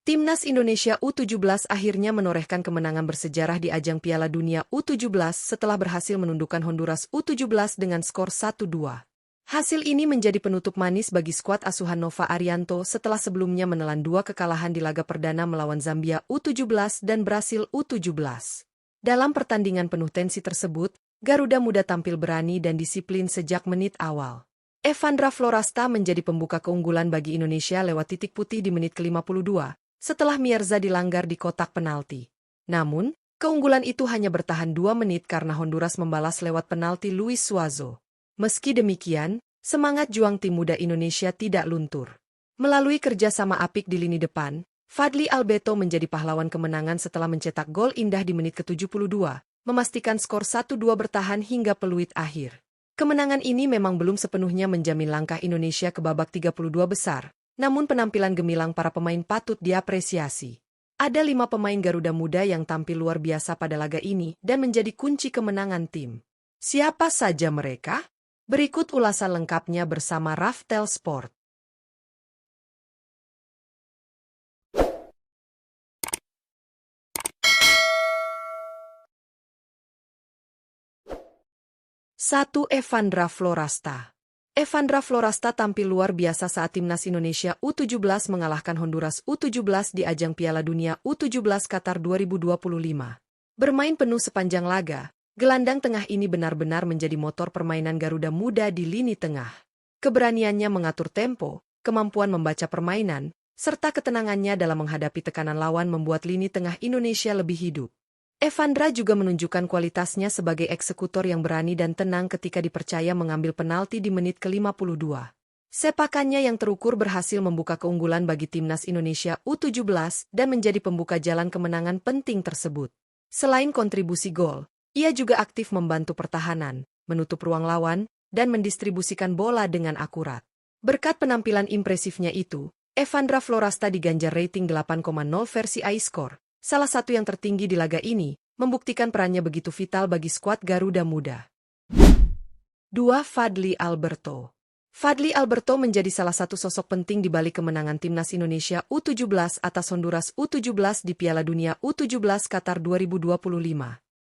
Timnas Indonesia U17 akhirnya menorehkan kemenangan bersejarah di ajang Piala Dunia U17 setelah berhasil menundukkan Honduras U17 dengan skor 1-2. Hasil ini menjadi penutup manis bagi skuad asuhan Nova Arianto setelah sebelumnya menelan 2 kekalahan di laga perdana melawan Zambia U17 dan Brasil U17. Dalam pertandingan penuh tensi tersebut, Garuda Muda tampil berani dan disiplin sejak menit awal. Evandra Florasta menjadi pembuka keunggulan bagi Indonesia lewat titik putih di menit ke-52. Setelah Mierza dilanggar di kotak penalti. Namun, keunggulan itu hanya bertahan 2 menit karena Honduras membalas lewat penalti Luis Suazo. Meski demikian, semangat juang tim muda Indonesia tidak luntur. Melalui kerjasama apik di lini depan, Fadly Alberto menjadi pahlawan kemenangan setelah mencetak gol indah di menit ke-72, memastikan skor 1-2 bertahan hingga peluit akhir. Kemenangan ini memang belum sepenuhnya menjamin langkah Indonesia ke babak 32 besar. Namun penampilan gemilang para pemain patut diapresiasi. Ada 5 pemain Garuda Muda yang tampil luar biasa pada laga ini dan menjadi kunci kemenangan tim. Siapa saja mereka? Berikut ulasan lengkapnya bersama Raftel Sport. Satu, Evandra Florasta. Evandra Florasta tampil luar biasa saat Timnas Indonesia U17 mengalahkan Honduras U17 di ajang Piala Dunia U17 Qatar 2025. Bermain penuh sepanjang laga, gelandang tengah ini benar-benar menjadi motor permainan Garuda Muda di lini tengah. Keberaniannya mengatur tempo, kemampuan membaca permainan, serta ketenangannya dalam menghadapi tekanan lawan membuat lini tengah Indonesia lebih hidup. Evandra juga menunjukkan kualitasnya sebagai eksekutor yang berani dan tenang ketika dipercaya mengambil penalti di menit ke-52. Sepakannya yang terukur berhasil membuka keunggulan bagi Timnas Indonesia U17 dan menjadi pembuka jalan kemenangan penting tersebut. Selain kontribusi gol, ia juga aktif membantu pertahanan, menutup ruang lawan, dan mendistribusikan bola dengan akurat. Berkat penampilan impresifnya itu, Evandra Florasta diganjar rating 8,0 versi iScore. Salah satu yang tertinggi di laga ini, membuktikan perannya begitu vital bagi skuad Garuda Muda. 2. Fadly Alberto. Fadly Alberto menjadi salah satu sosok penting di balik kemenangan Timnas Indonesia U17 atas Honduras U17 di Piala Dunia U17 Qatar 2025.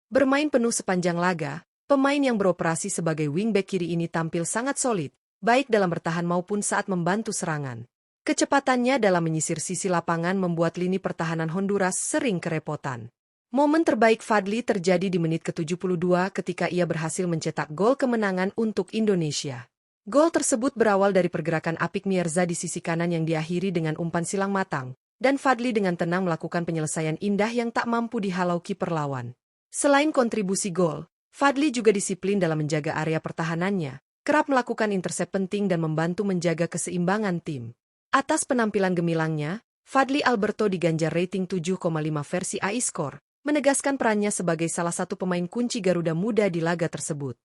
Bermain penuh sepanjang laga, pemain yang beroperasi sebagai wingback kiri ini tampil sangat solid, baik dalam bertahan maupun saat membantu serangan. Kecepatannya dalam menyisir sisi lapangan membuat lini pertahanan Honduras sering kerepotan. Momen terbaik Fadly terjadi di menit ke-72 ketika ia berhasil mencetak gol kemenangan untuk Indonesia. Gol tersebut berawal dari pergerakan apik Mierza di sisi kanan yang diakhiri dengan umpan silang matang, dan Fadly dengan tenang melakukan penyelesaian indah yang tak mampu dihalau kiper lawan. Selain kontribusi gol, Fadly juga disiplin dalam menjaga area pertahanannya, kerap melakukan intersep penting dan membantu menjaga keseimbangan tim. Atas penampilan gemilangnya, Fadly Alberto diganjar rating 7,5 versi iScore, menegaskan perannya sebagai salah satu pemain kunci Garuda Muda di laga tersebut.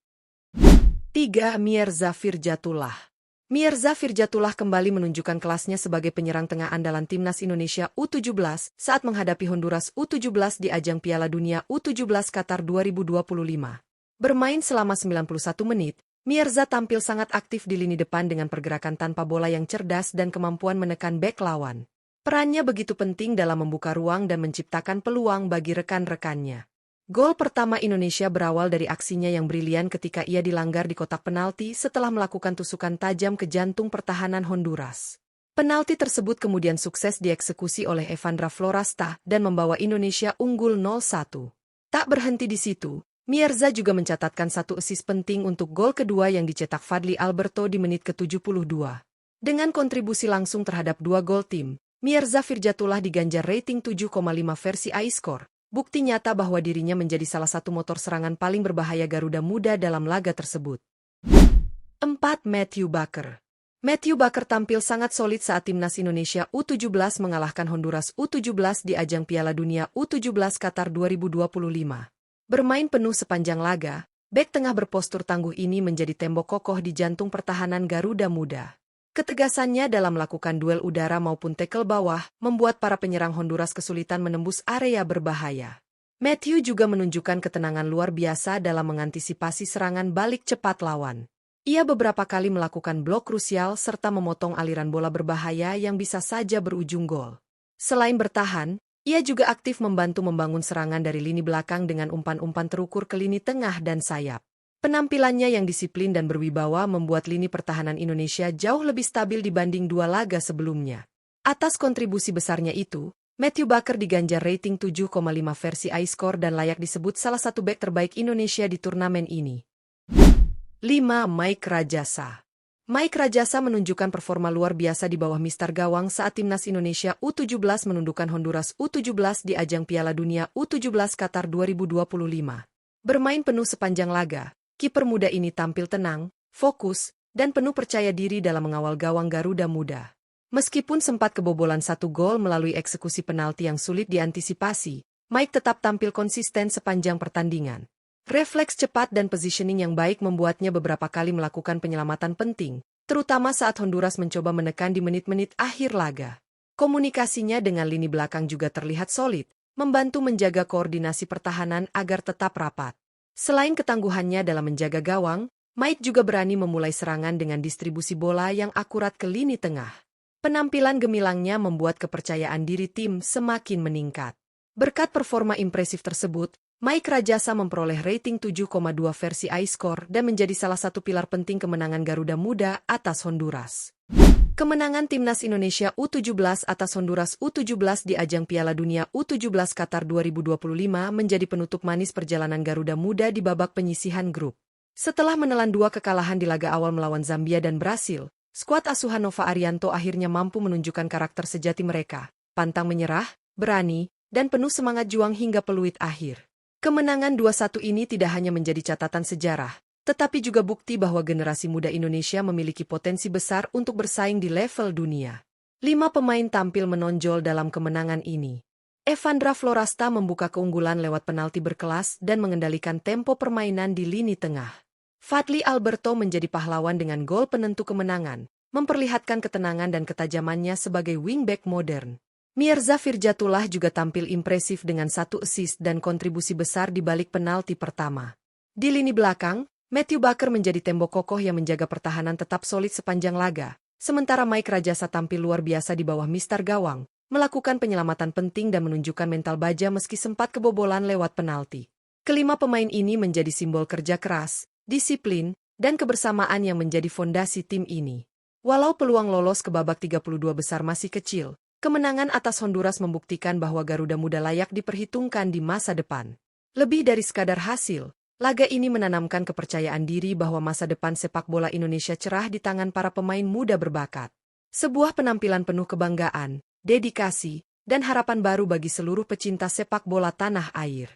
3. Mierza Firjatullah. Mierza Firjatullah kembali menunjukkan kelasnya sebagai penyerang tengah andalan Timnas Indonesia U17 saat menghadapi Honduras U17 di ajang Piala Dunia U17 Qatar 2025. Bermain selama 91 menit, Mierza tampil sangat aktif di lini depan dengan pergerakan tanpa bola yang cerdas dan kemampuan menekan bek lawan. Perannya begitu penting dalam membuka ruang dan menciptakan peluang bagi rekan-rekannya. Gol pertama Indonesia berawal dari aksinya yang brilian ketika ia dilanggar di kotak penalti setelah melakukan tusukan tajam ke jantung pertahanan Honduras. Penalti tersebut kemudian sukses dieksekusi oleh Evandra Florasta dan membawa Indonesia unggul 0-1. Tak berhenti di situ. Mierza juga mencatatkan satu assist penting untuk gol kedua yang dicetak Fadly Alberto di menit ke-72. Dengan kontribusi langsung terhadap 2 gol tim, Mierza Firjatullah diganjar rating 7,5 versi iScore, bukti nyata bahwa dirinya menjadi salah satu motor serangan paling berbahaya Garuda Muda dalam laga tersebut. 4. Matthew Baker. Matthew Baker tampil sangat solid saat Timnas Indonesia U17 mengalahkan Honduras U17 di ajang Piala Dunia U17 Qatar 2025. Bermain penuh sepanjang laga, bek tengah berpostur tangguh ini menjadi tembok kokoh di jantung pertahanan Garuda Muda. Ketegasannya dalam melakukan duel udara maupun tackle bawah membuat para penyerang Honduras kesulitan menembus area berbahaya. Matthew juga menunjukkan ketenangan luar biasa dalam mengantisipasi serangan balik cepat lawan. Ia beberapa kali melakukan blok krusial serta memotong aliran bola berbahaya yang bisa saja berujung gol. Selain bertahan, ia juga aktif membantu membangun serangan dari lini belakang dengan umpan-umpan terukur ke lini tengah dan sayap. Penampilannya yang disiplin dan berwibawa membuat lini pertahanan Indonesia jauh lebih stabil dibanding dua laga sebelumnya. Atas kontribusi besarnya itu, Matthew Baker diganjar rating 7,5 versi iScore dan layak disebut salah satu bek terbaik Indonesia di turnamen ini. 5. Mike Rajasa. Mike Rajasa menunjukkan performa luar biasa di bawah Mister Gawang saat timnas Indonesia U17 menundukkan Honduras U17 di ajang Piala Dunia U17 Qatar 2025. Bermain penuh sepanjang laga, kiper muda ini tampil tenang, fokus, dan penuh percaya diri dalam mengawal gawang Garuda Muda. Meskipun sempat kebobolan satu gol melalui eksekusi penalti yang sulit diantisipasi, Mike tetap tampil konsisten sepanjang pertandingan. Refleks cepat dan positioning yang baik membuatnya beberapa kali melakukan penyelamatan penting, terutama saat Honduras mencoba menekan di menit-menit akhir laga. Komunikasinya dengan lini belakang juga terlihat solid, membantu menjaga koordinasi pertahanan agar tetap rapat. Selain ketangguhannya dalam menjaga gawang, Mike juga berani memulai serangan dengan distribusi bola yang akurat ke lini tengah. Penampilan gemilangnya membuat kepercayaan diri tim semakin meningkat. Berkat performa impresif tersebut, Mike Rajasa memperoleh rating 7,2 versi iScore dan menjadi salah satu pilar penting kemenangan Garuda Muda atas Honduras. Kemenangan timnas Indonesia U17 atas Honduras U17 di ajang Piala Dunia U17 Qatar 2025 menjadi penutup manis perjalanan Garuda Muda di babak penyisihan grup. Setelah menelan 2 kekalahan di laga awal melawan Zambia dan Brasil, skuad asuhan Nova Arianto akhirnya mampu menunjukkan karakter sejati mereka, pantang menyerah, berani, dan penuh semangat juang hingga peluit akhir. Kemenangan 2-1 ini tidak hanya menjadi catatan sejarah, tetapi juga bukti bahwa generasi muda Indonesia memiliki potensi besar untuk bersaing di level dunia. 5 pemain tampil menonjol dalam kemenangan ini. Evandra Florasta membuka keunggulan lewat penalti berkelas dan mengendalikan tempo permainan di lini tengah. Fadly Alberto menjadi pahlawan dengan gol penentu kemenangan, memperlihatkan ketenangan dan ketajamannya sebagai wingback modern. Mirza Firjatullah juga tampil impresif dengan 1 assist dan kontribusi besar di balik penalti pertama. Di lini belakang, Matthew Baker menjadi tembok kokoh yang menjaga pertahanan tetap solid sepanjang laga, sementara Mike Rajasa tampil luar biasa di bawah Mister Gawang, melakukan penyelamatan penting dan menunjukkan mental baja meski sempat kebobolan lewat penalti. Kelima pemain ini menjadi simbol kerja keras, disiplin, dan kebersamaan yang menjadi fondasi tim ini. Walau peluang lolos ke babak 32 besar masih kecil, kemenangan atas Honduras membuktikan bahwa Garuda Muda layak diperhitungkan di masa depan. Lebih dari sekadar hasil, laga ini menanamkan kepercayaan diri bahwa masa depan sepak bola Indonesia cerah di tangan para pemain muda berbakat. Sebuah penampilan penuh kebanggaan, dedikasi, dan harapan baru bagi seluruh pecinta sepak bola tanah air.